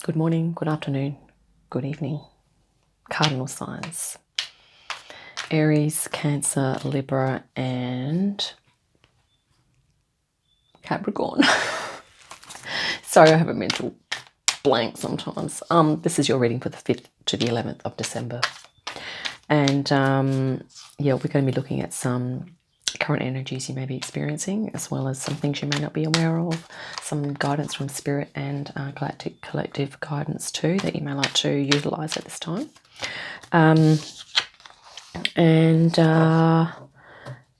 Good morning, good afternoon, good evening. Cardinal signs. Aries, Cancer, Libra, and Capricorn. Sorry, I have a mental blank sometimes. This is your reading for the 5th to the 11th of December. And yeah, we're going to be looking at some current energies you may be experiencing, as well as some things you may not be aware of, some guidance from Spirit and galactic collective guidance too that you may like to utilize at this time.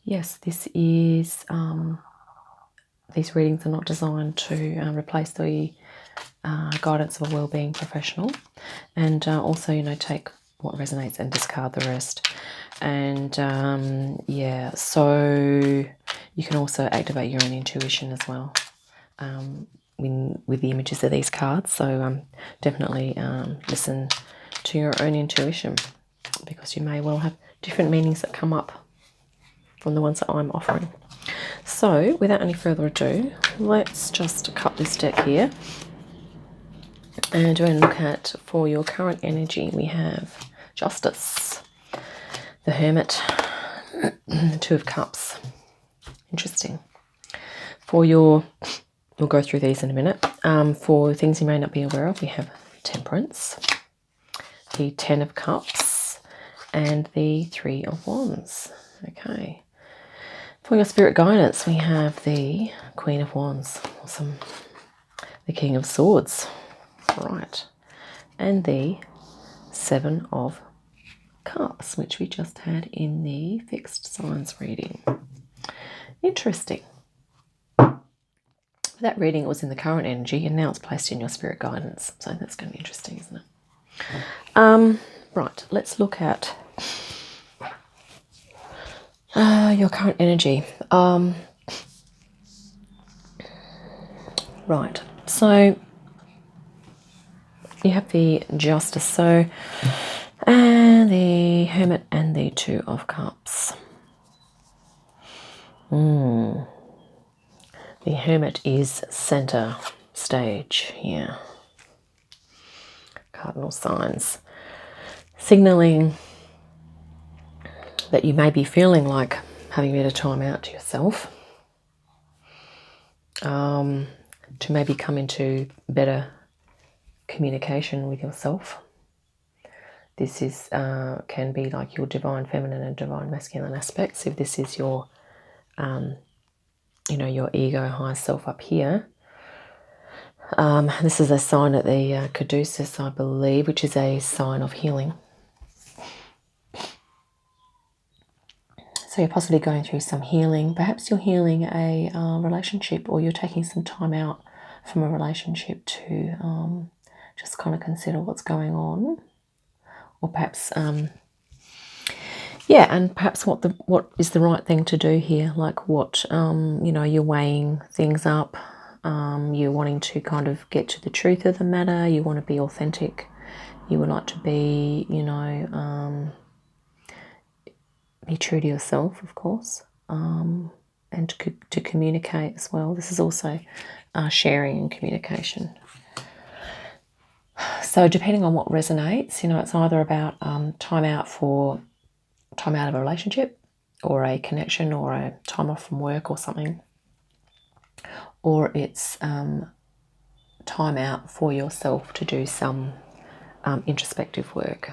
Yes, this is these readings are not designed to replace the guidance of a well-being professional, and also, you know, take what resonates and discard the rest. And yeah, so you can also activate your own intuition as well with the images of these cards. So definitely listen to your own intuition, because you may well have different meanings that come up from the ones that I'm offering. So without any further ado, let's just cut this deck here and we're going to look at, for your current energy, we have Justice, the Hermit, the Two of Cups. Interesting. For your, we'll go through these in a minute. For things you may not be aware of, we have Temperance, the Ten of Cups, and the Three of Wands. Okay. For your spirit guidance, we have the Queen of Wands. Awesome. The King of Swords. Right. And the Seven of Cups, which we just had in the fixed signs reading. Interesting. That reading was in the current energy, and now it's placed in your spirit guidance. So that's going to be interesting, isn't it? Right, let's look at your current energy. Right, so you have the Justice, so, and the Hermit and the Two of Cups. The Hermit is center stage here. Cardinal signs. Signaling that you may be feeling like having a bit of time out to yourself. To maybe come into better communication with yourself. This is can be like your divine feminine and divine masculine aspects. If this is your you know, your ego, high self up here. This is a sign at the caduceus, I believe, which is a sign of healing. So you're possibly going through some healing. Perhaps you're healing a relationship, or you're taking some time out from a relationship to just kind of consider what's going on. Or perhaps, yeah, and perhaps what is the right thing to do here. Like what, you know, you're weighing things up. You're wanting to kind of get to the truth of the matter. You want to be authentic. You would like to be, you know, be true to yourself, of course, and to communicate as well. This is also sharing and communication. So depending on what resonates, you know, it's either about time out of a relationship, or a connection, or a time off from work or something, or it's time out for yourself to do some introspective work.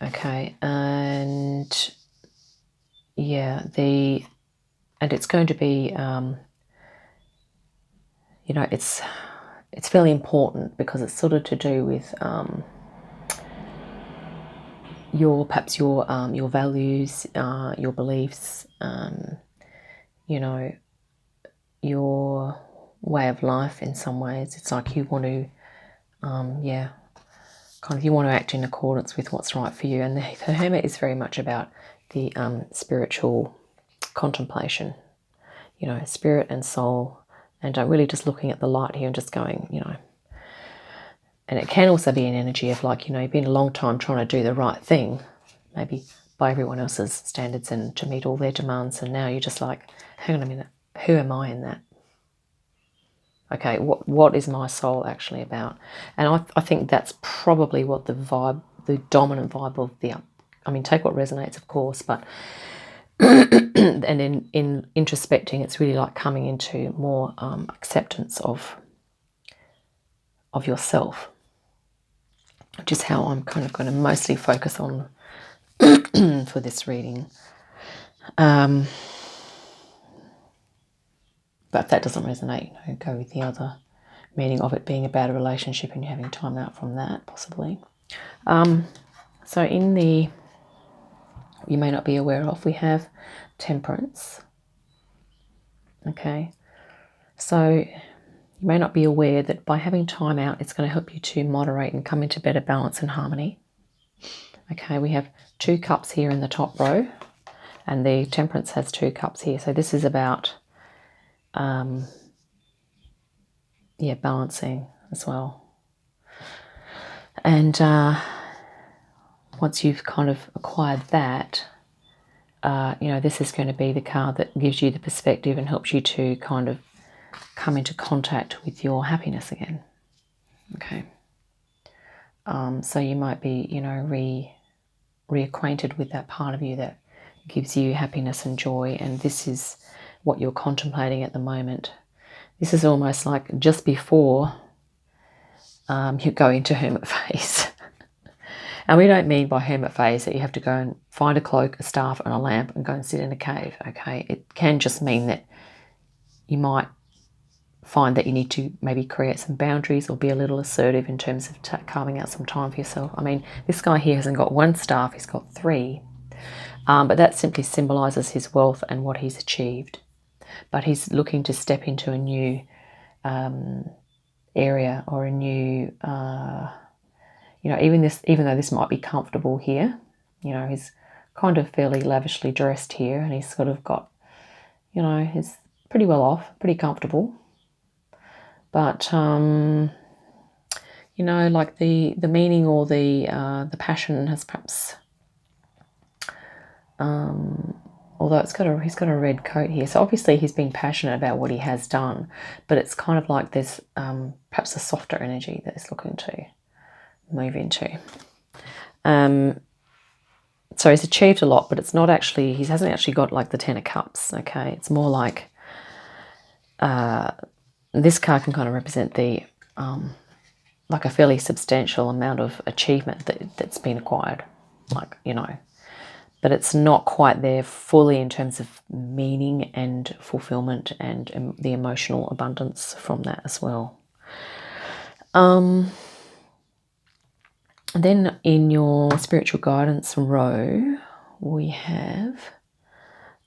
Okay, and yeah, and it's going to be, you know, it's fairly important, because it's sort of to do with perhaps your values, your beliefs, you know, your way of life in some ways. It's like you want to, yeah, kind of you want to act in accordance with what's right for you. And the Hermit is very much about the spiritual contemplation, you know, spirit and soul, and really just looking at the light here and just going, you know. And it can also be an energy of like, you know, you've been a long time trying to do the right thing, maybe by everyone else's standards and to meet all their demands, and now you're just like, hang on a minute, who am I in that? Okay, what is my soul actually about? And I think that's probably what the dominant vibe of the, I mean, take what resonates, of course, but and in introspecting, it's really like coming into more acceptance of yourself, which is how I'm kind of going to mostly focus on for this reading. But if that doesn't resonate, go with the other meaning of it being about a relationship and you having time out from that, possibly. So in the, you may not be aware of, we have Temperance. Okay. So you may not be aware that by having time out, it's going to help you to moderate and come into better balance and harmony. Okay, we have 2 cups here in the top row, and the Temperance has 2 cups here. So this is about, balancing as well. And once you've kind of acquired that, this is going to be the card that gives you the perspective and helps you to kind of come into contact with your happiness again. Okay. So you might be, reacquainted with that part of you that gives you happiness and joy, and this is what you're contemplating at the moment. This is almost like just before you go into hermit phase. And we don't mean by hermit phase that you have to go and find a cloak, a staff, and a lamp and go and sit in a cave, okay? It can just mean that you might find that you need to maybe create some boundaries or be a little assertive in terms of carving out some time for yourself. I mean, this guy here hasn't got 1 staff, he's got 3. But that simply symbolises his wealth and what he's achieved. But he's looking to step into a new area or a new... even though this might be comfortable here, he's kind of fairly lavishly dressed here, and he's sort of got, he's pretty well off, pretty comfortable. But like the meaning or the passion has perhaps, although he's got a red coat here, so obviously he's being passionate about what he has done, but it's kind of like there's perhaps a softer energy that he's looking to move into. So he's achieved a lot, but it's not actually, he hasn't actually got like the 10 of Cups, okay? It's more like, this card can kind of represent the, like a fairly substantial amount of achievement that's been acquired, but it's not quite there fully in terms of meaning and fulfillment and the emotional abundance from that as well. And then in your spiritual guidance row, we have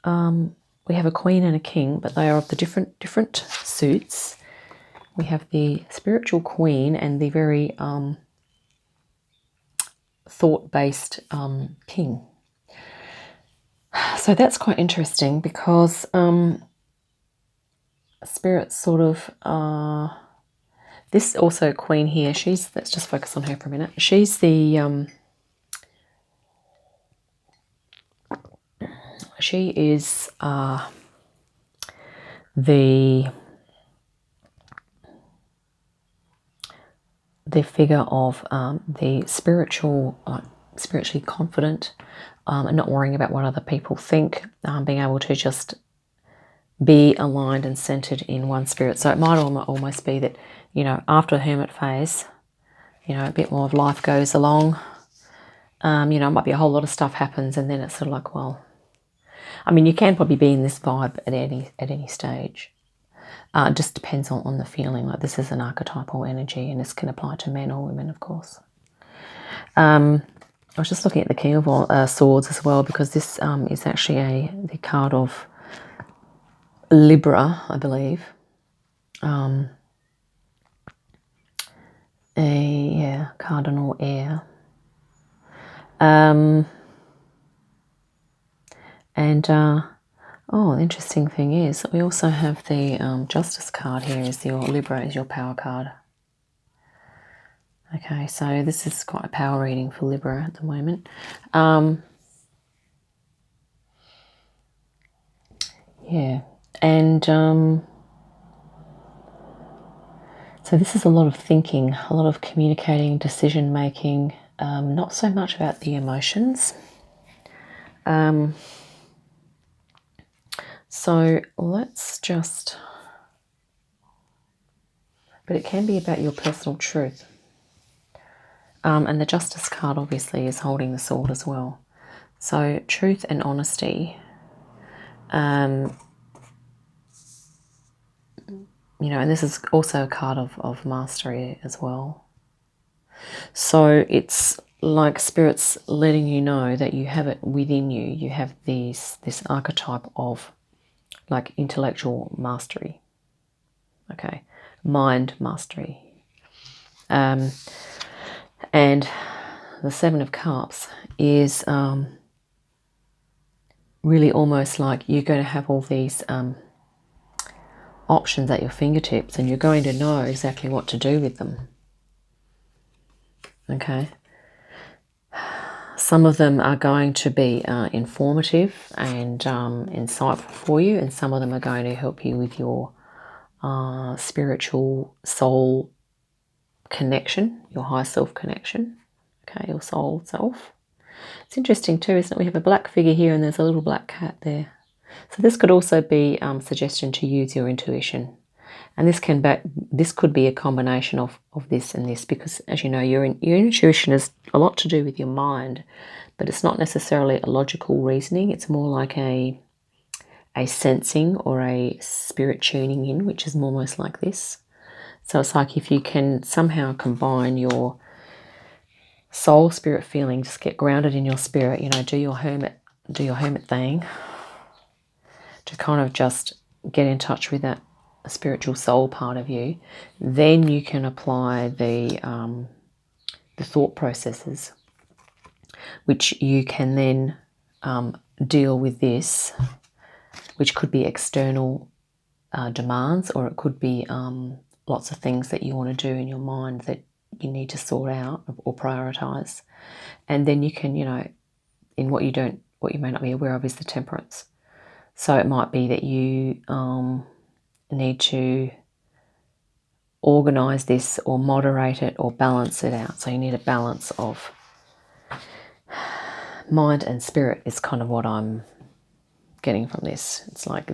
a queen and a king, but they are of the different suits. We have the spiritual queen and the very thought-based king. So that's quite interesting because Spirit sort of... this also queen here, let's just focus on her for a minute. She's the... she is the figure of the spiritually confident, and not worrying about what other people think, being able to just be aligned and centered in one spirit. So it might almost be that, after a hermit phase, a bit more of life goes along. It might be a whole lot of stuff happens, and then it's sort of like, well, I mean, you can probably be in this vibe at any stage. It just depends on the feeling. Like, this is an archetypal energy, and this can apply to men or women, of course. I was just looking at the King of Swords as well, because this is actually the card of Libra, I believe. Cardinal air. The interesting thing is that we also have the Justice card here. Your Libra is your power card. Okay, so this is quite a power reading for Libra at the moment. And So this is a lot of thinking, a lot of communicating, decision making, not so much about the emotions. So let's just, but it can be about your personal truth. And the Justice card obviously is holding the sword as well. So truth and honesty. You know, and this is also a card of mastery as well. So it's like Spirit's letting you know that you have it within you. You have this archetype of like intellectual mastery. Okay, mind mastery. And the Seven of Cups is really almost like you're going to have all these options at your fingertips, and you're going to know exactly what to do with them. Okay. Some of them are going to be informative and insightful for you, and some of them are going to help you with your spiritual soul connection, your high self connection, okay, your soul self. It's interesting too, isn't it? We have a black figure here and there's a little black cat there. So this could also be suggestion to use your intuition. And this could be a combination of this and this, because as you know, your intuition is a lot to do with your mind, but it's not necessarily a logical reasoning. It's more like a sensing or a spirit tuning in, which is almost like this. So it's like if you can somehow combine your soul spirit feeling, just get grounded in your spirit, you know, do your hermit thing to kind of just get in touch with that spiritual soul part of you, then you can apply the thought processes, which you can then deal with this, which could be external demands, or it could be lots of things that you want to do in your mind that you need to sort out or prioritize. And then you can, you know, in what you may not be aware of is the Temperance. So it might be that you need to organize this or moderate it or balance it out. So you need a balance of mind and spirit is kind of what I'm getting from this. It's like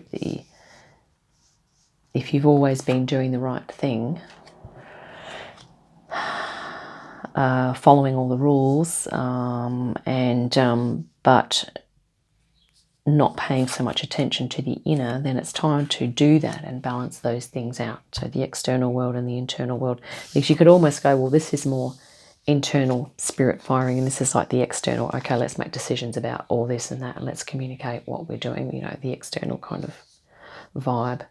if you've always been doing the right thing, following all the rules, but not paying so much attention to the inner, then it's time to do that and balance those things out. So the external world and the internal world. Because you could almost go, well, this is more internal spirit firing, and this is like the external. Okay, let's make decisions about all this and that, and let's communicate what we're doing. You know, the external kind of vibe.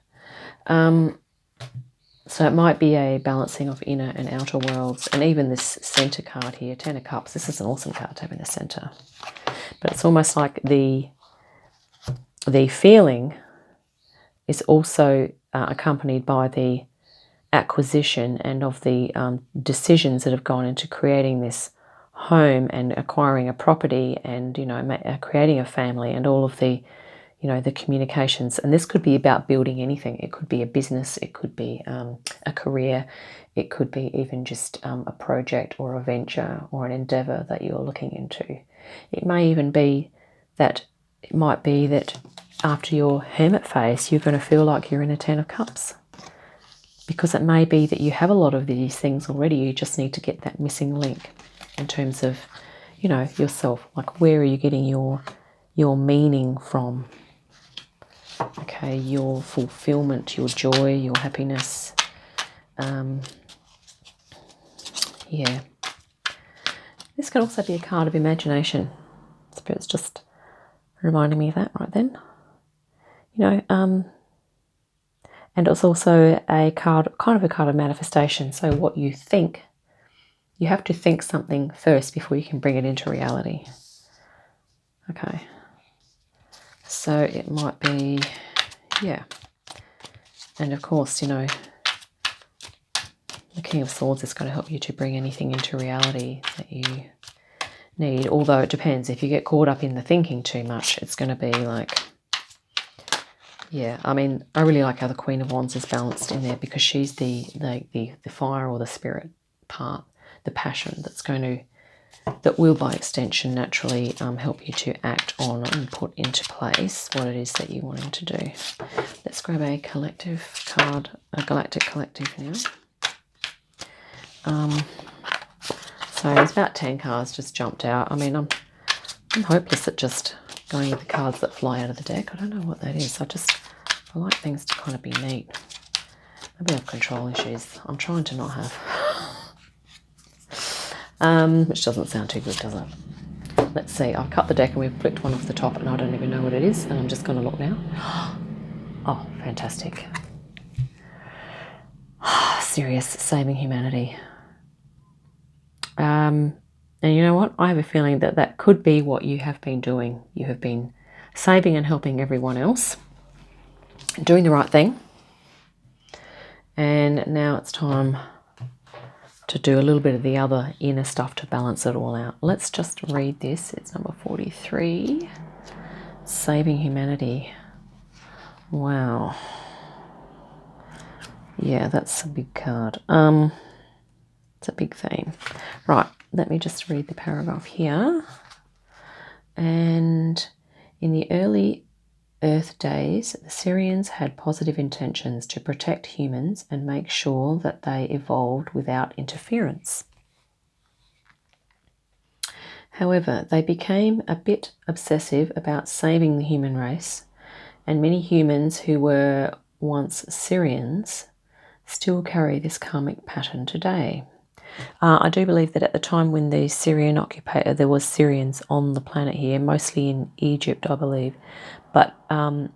So it might be a balancing of inner and outer worlds. And even this center card here, Ten of Cups, this is an awesome card to have in the center. But it's almost like the feeling is also accompanied by the acquisition and of the decisions that have gone into creating this home and acquiring a property and, you know, creating a family and all of the, you know, the communications. And this could be about building anything. It could be a business, it could be a career, it could be even just a project or a venture or an endeavor that you're looking into. It may even be that it might be that after your hermit phase, you're going to feel like you're in a Ten of Cups. Because it may be that you have a lot of these things already. You just need to get that missing link in terms of, you know, yourself. Like, where are you getting your meaning from? Okay, your fulfillment, your joy, your happiness. Yeah. This can also be a card of imagination. Spirit's just reminding me of that right then. You know, and it's also a card, kind of a card of manifestation. So what you think, you have to think something first before you can bring it into reality. Okay. So it might be, yeah. And of course, you know, the King of Swords is going to help you to bring anything into reality that you need. Although it depends. If you get caught up in the thinking too much, it's going to be like, Yeah, I mean, I really like how the Queen of Wands is balanced in there, because she's the fire or the spirit part, the passion that will by extension naturally help you to act on and put into place what it is that you're wanting to do. Let's grab a collective card, a galactic collective now. So there's about 10 cards just jumped out. I mean, I'm hopeless at just going with the cards that fly out of the deck. I don't know what that is. I like things to kind of be neat. Maybe I have control issues. I'm trying to not have. Which doesn't sound too good, does it? Let's see. I've cut the deck and we've flicked one off the top and I don't even know what it is. And I'm just going to look now. Oh, fantastic. Sirius, saving humanity. And you know what? I have a feeling that that could be what you have been doing. You have been saving and helping everyone else, doing the right thing. And now it's time to do a little bit of the other inner stuff to balance it all out. Let's just read this. It's number 43. Saving humanity. Wow. Yeah, that's a big card. It's a big theme. Right, let me just read the paragraph here. And in the early Earth days, the Sirians had positive intentions to protect humans and make sure that they evolved without interference. However, they became a bit obsessive about saving the human race, and many humans who were once Sirians still carry this karmic pattern today. I do believe that at the time when the Sirian occupied, there was Sirians on the planet here, mostly in Egypt, I believe. But around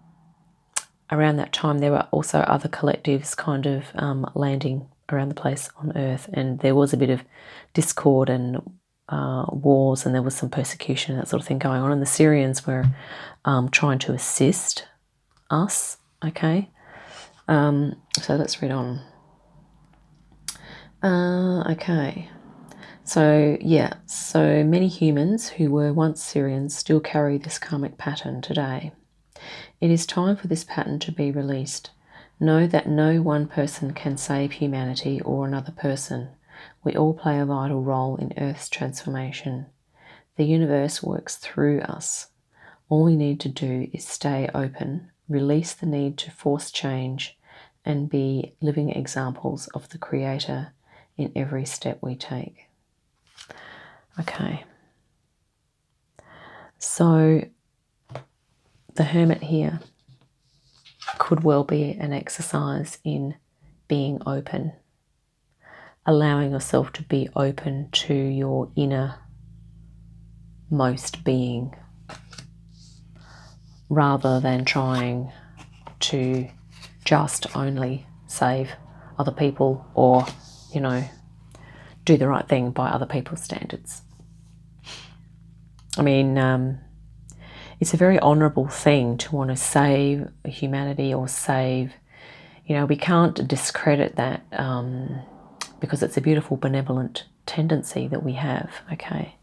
that time, there were also other collectives kind of landing around the place on Earth, and there was a bit of discord and wars, and there was some persecution and that sort of thing going on. And the Sirians were trying to assist us. Okay, so let's read on. Okay, so yeah, so many humans who were once Sirians still carry this karmic pattern today. It is time for this pattern to be released. Know that no one person can save humanity or another person. We all play a vital role in Earth's transformation. The universe works through us. All we need to do is stay open, release the need to force change, and be living examples of the Creator in every step we take. Okay. So the Hermit here could well be an exercise in being open, allowing yourself to be open to your innermost being, rather than trying to just only save other people or, you know, do the right thing by other people's standards. I mean, it's a very honourable thing to want to save humanity or save, you know, we can't discredit that because it's a beautiful benevolent tendency that we have, okay?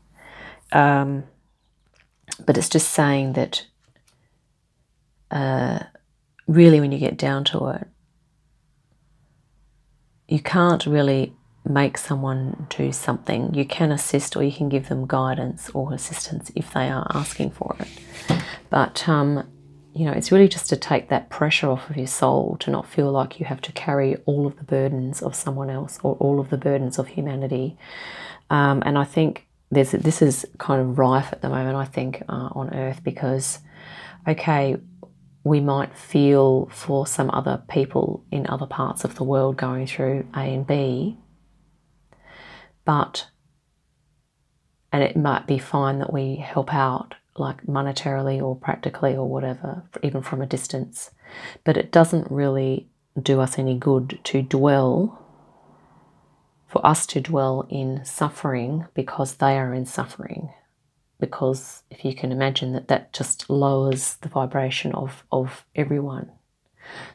But it's just saying that really when you get down to it, you can't really make someone do something. You can assist or you can give them guidance or assistance if they are asking for it. But, you know, it's really just to take that pressure off of your soul, to not feel like you have to carry all of the burdens of someone else or all of the burdens of humanity. And I think this is kind of rife at the moment, I think, on Earth, because, okay, we might feel for some other people in other parts of the world going through A and B, and it might be fine that we help out, like monetarily or practically or whatever, even from a distance. But it doesn't really do us any good to dwell, for us to dwell in suffering because they are in suffering. Because if you can imagine that just lowers the vibration of everyone.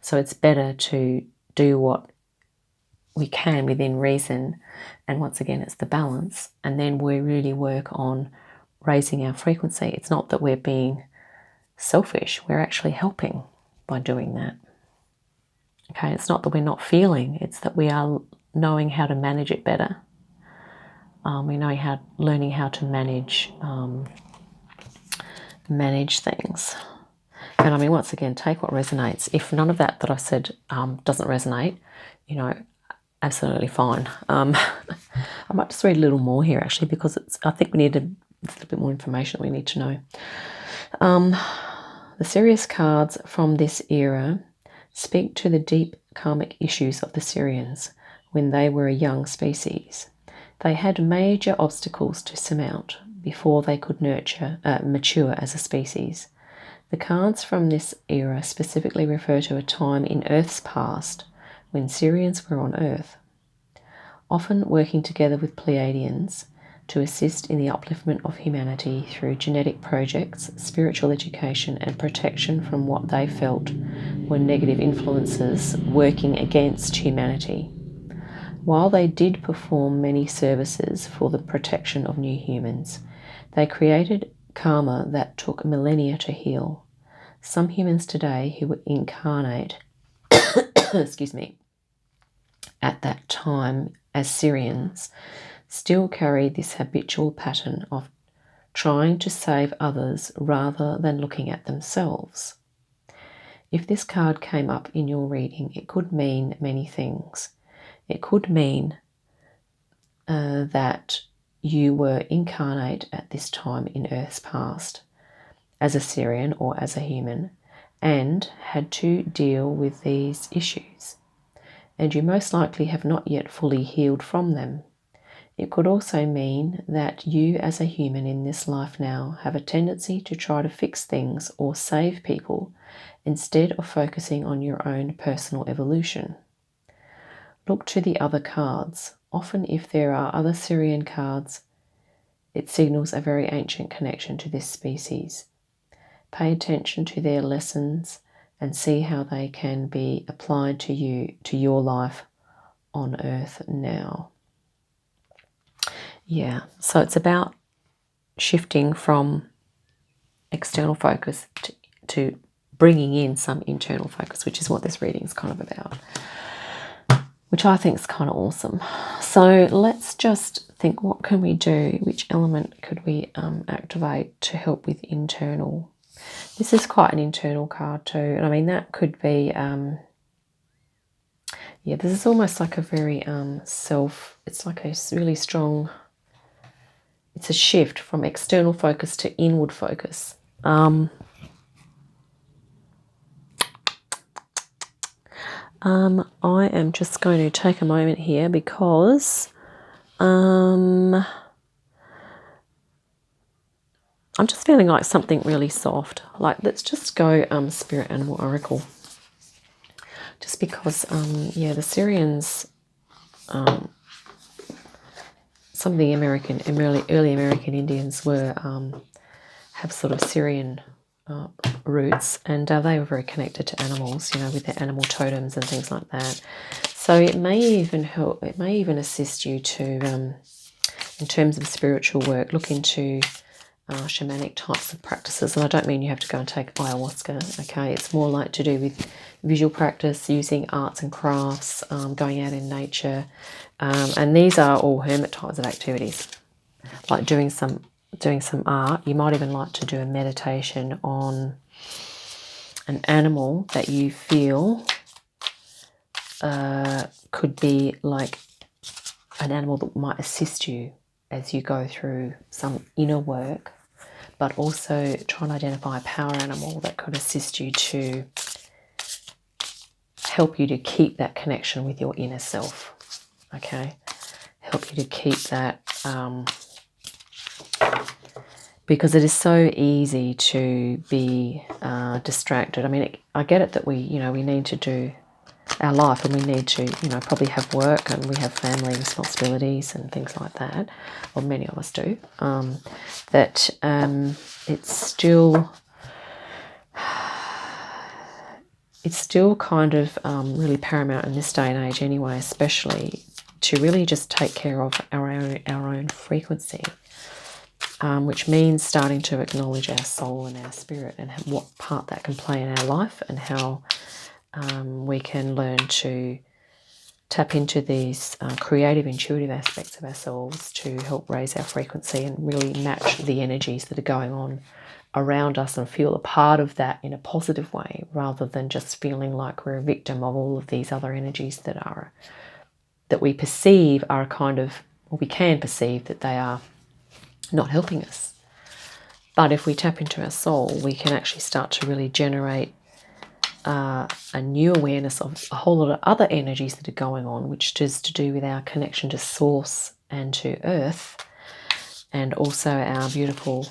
So it's better to do what we can within reason, and once again it's the balance, and then we really work on raising our frequency. It's not that we're being selfish, we're actually helping by doing that. Okay, it's not that we're not feeling, it's that we are knowing how to manage it better. We know learning how to manage things. And I mean, once again, take what resonates. If none of that I've said doesn't resonate, you know, absolutely fine. I might just read a little more here actually, because I think we need a little bit more information that we need to know. The serious cards from this era speak to the deep karmic issues of the Sirians when they were a young species. They had major obstacles to surmount before they could mature as a species. The cards from this era specifically refer to a time in Earth's past when Sirians were on Earth, often working together with Pleiadians to assist in the upliftment of humanity through genetic projects, spiritual education, and protection from what they felt were negative influences working against humanity. While they did perform many services for the protection of new humans, they created karma that took millennia to heal. Some humans today who incarnate excuse me, at that time as Sirians still carry this habitual pattern of trying to save others rather than looking at themselves. If this card came up in your reading, it could mean many things. It could mean that you were incarnate at this time in Earth's past as a Sirian or as a human and had to deal with these issues, and you most likely have not yet fully healed from them. It could also mean that you as a human in this life now have a tendency to try to fix things or save people instead of focusing on your own personal evolution. Look to the other cards. Often if there are other Sirian cards, it signals a very ancient connection to this species. Pay attention to their lessons and see how they can be applied to your life on Earth now. Yeah, so it's about shifting from external focus to bringing in some internal focus, which is what this reading is kind of about, which I think is kind of awesome. So let's just think, what can we do? Which element could we activate to help with internal? This is quite an internal card too. And I mean, that could be, yeah, this is almost like a very it's like a really strong, it's a shift from external focus to inward focus. I am just going to take a moment here because I'm just feeling like something really soft. Like, let's just go Spirit Animal Oracle. Just because, yeah, the Sirians, some of the early American Indians were have sort of Sirian roots, and they were very connected to animals, you know, with their animal totems and things like that. So it may even help. It may even assist you to, in terms of spiritual work, look into shamanic types of practices. And I don't mean you have to go and take ayahuasca. Okay, it's more like to do with visual practice, using arts and crafts, going out in nature, and these are all hermit types of activities, like doing some art. You might even like to do a meditation on an animal that you feel could be like an animal that might assist you as you go through some inner work, but also try and identify a power animal that could assist you to help you to keep that connection with your inner self. Okay, help you to keep that, because it is so easy to be distracted. I mean, I get it that we need to do our life, and we need to, probably have work, and we have family responsibilities and things like that, or many of us do, that it's still kind of really paramount in this day and age anyway, especially to really just take care of our own frequency. which means starting to acknowledge our soul and our spirit and what part that can play in our life, and how we can learn to tap into these creative, intuitive aspects of ourselves to help raise our frequency and really match the energies that are going on around us and feel a part of that in a positive way, rather than just feeling like we're a victim of all of these other energies that we perceive are kind of, or we can perceive that they are not helping us. But if we tap into our soul, we can actually start to really generate a new awareness of a whole lot of other energies that are going on, which is to do with our connection to source and to earth, and also our beautiful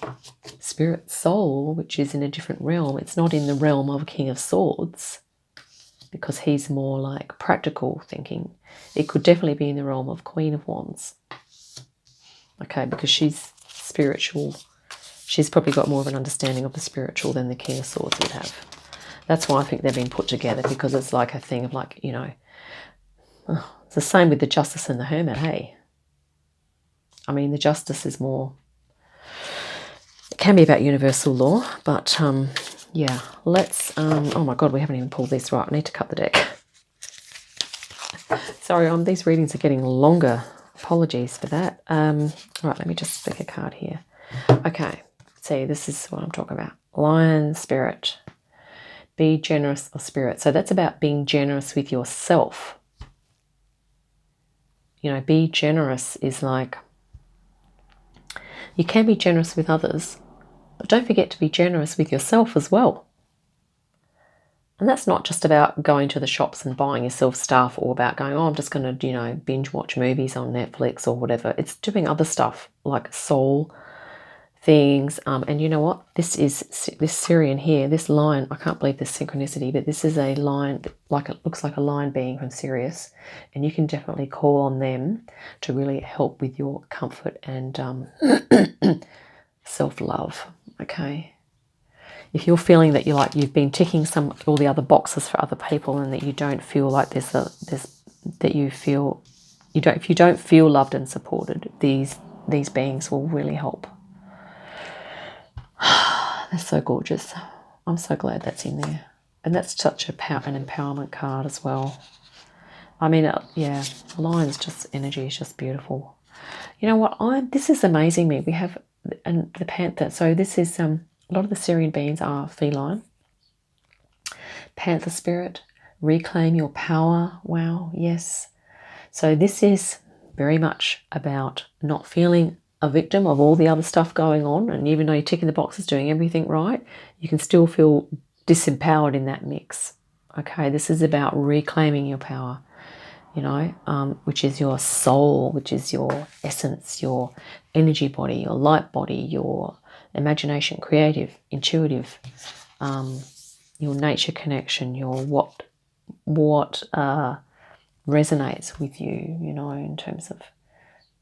spirit soul, which is in a different realm. It's not in the realm of a King of Swords, because he's more like practical thinking. It could definitely be in the realm of Queen of Wands. Okay, because she's spiritual. She's probably got more of an understanding of the spiritual than the King of Swords would have. That's why I think they've been put together, because it's like a thing of like, you know, it's the same with the Justice and the Hermit, hey? I mean, the Justice is more, it can be about universal law, but yeah, let's, oh my God, we haven't even pulled this right. I need to cut the deck. Sorry, these readings are getting longer. Apologies for that. Right, let me just pick a card here. Okay, see, this is what I'm talking about. Lion Spirit. Be generous of spirit. So that's about being generous with yourself. You know, be generous is like, you can be generous with others, but don't forget to be generous with yourself as well. And that's not just about going to the shops and buying yourself stuff, or about going, oh, I'm just going to, you know, binge watch movies on Netflix or whatever. It's doing other stuff like soul things. And you know what? This Sirian here, this lion, I can't believe this synchronicity, but this is a lion, like it looks like a lion being from Sirius. And you can definitely call on them to really help with your comfort and self-love. Okay. If you're feeling that you've been ticking all the other boxes for other people, and that you don't feel like if you don't feel loved and supported, these beings will really help. They're so gorgeous. I'm so glad that's in there. And that's such an empowerment card as well. I mean, yeah, lion's just energy is just beautiful. You know what? This is amazing me. We have the panther. So this is a lot of the Sirian beings are feline. Panther spirit, reclaim your power. Wow, yes. So this is very much about not feeling a victim of all the other stuff going on, and even though you're ticking the boxes, doing everything right, you can still feel disempowered in that mix. Okay, this is about reclaiming your power, you know, which is your soul, which is your essence, your energy body, your light body, your imagination, creative, intuitive, your nature connection, your what resonates with you, you know, in terms of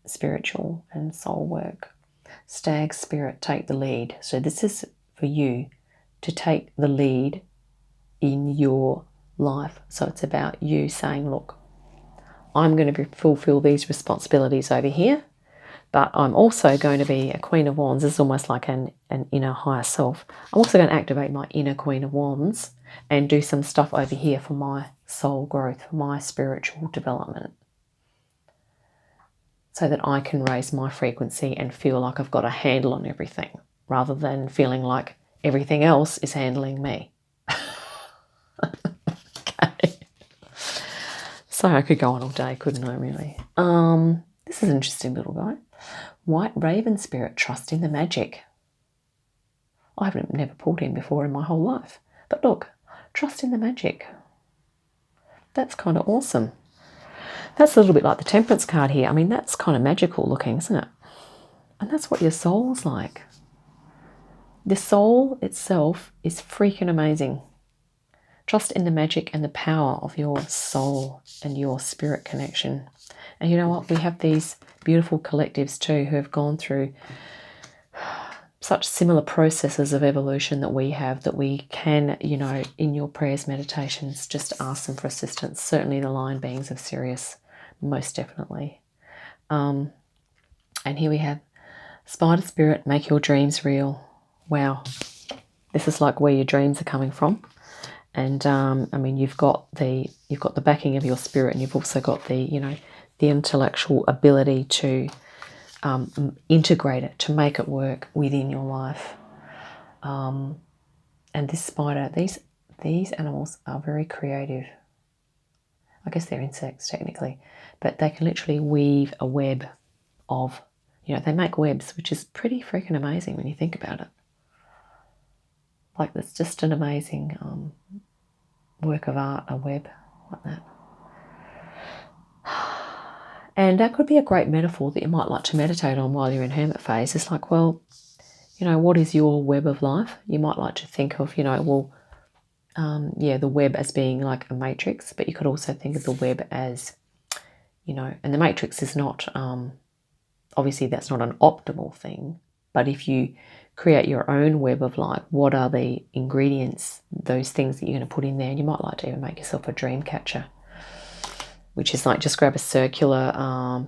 spiritual and soul work. Stag spirit, take the lead. So this is for you to take the lead in your life. So it's about you saying, look, I'm going to fulfill these responsibilities over here, but I'm also going to be a Queen of Wands. This is almost like an inner higher self. I'm also going to activate my inner Queen of Wands and do some stuff over here for my soul growth, for my spiritual development, so that I can raise my frequency and feel like I've got a handle on everything, rather than feeling like everything else is handling me. Okay. So I could go on all day, couldn't I, really? This is an interesting little guy. White Raven Spirit, trust in the magic. I've never pulled him before in my whole life. But look, trust in the magic. That's kind of awesome. That's a little bit like the Temperance card here. I mean, that's kind of magical looking, isn't it? And that's what your soul's like. The soul itself is freaking amazing. Trust in the magic and the power of your soul and your spirit connection. And you know what? We have these beautiful collectives too who have gone through such similar processes of evolution that we have, that we can, you know, in your prayers, meditations, just ask them for assistance. Certainly the lion beings of Sirius, most definitely. And here we have Spider spirit, make your dreams real. Wow. This is like where your dreams are coming from. And I mean, you've got the backing of your spirit, and you've also got the, you know, the intellectual ability to integrate it, to make it work within your life. And this spider, these animals are very creative. I guess they're insects technically, but they can literally weave a web of, you know, they make webs, which is pretty freaking amazing when you think about it. Like, it's just an amazing work of art, a web like that. And that could be a great metaphor that you might like to meditate on while you're in hermit phase. It's like, well, you know, what is your web of life? You might like to think of, you know, well, yeah, the web as being like a matrix, but you could also think of the web as, you know, and the matrix is not, obviously that's not an optimal thing, but if you create your own web of life, what are the ingredients, those things that you're going to put in there? And you might like to even make yourself a dream catcher, which is like just grab a circular,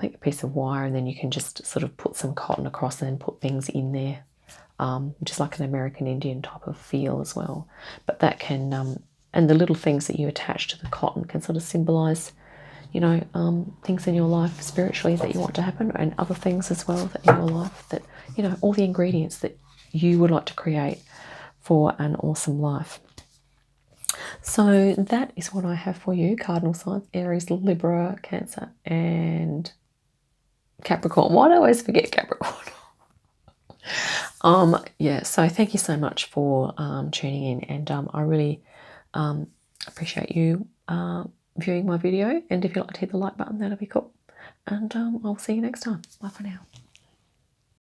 like a piece of wire, and then you can just sort of put some cotton across and then put things in there, which is like an American Indian type of feel as well. But that can, and the little things that you attach to the cotton can sort of symbolize, you know, things in your life spiritually that you want to happen, and other things as well that in your life that, you know, all the ingredients that you would like to create for an awesome life. So that is what I have for you, cardinal signs: Aries, Libra, Cancer, and Capricorn. Why do I always forget Capricorn? Yeah, so thank you so much for tuning in, and I really appreciate you viewing my video. And if you'd like to hit the like button, that'll be cool. And I'll see you next time. Bye for now.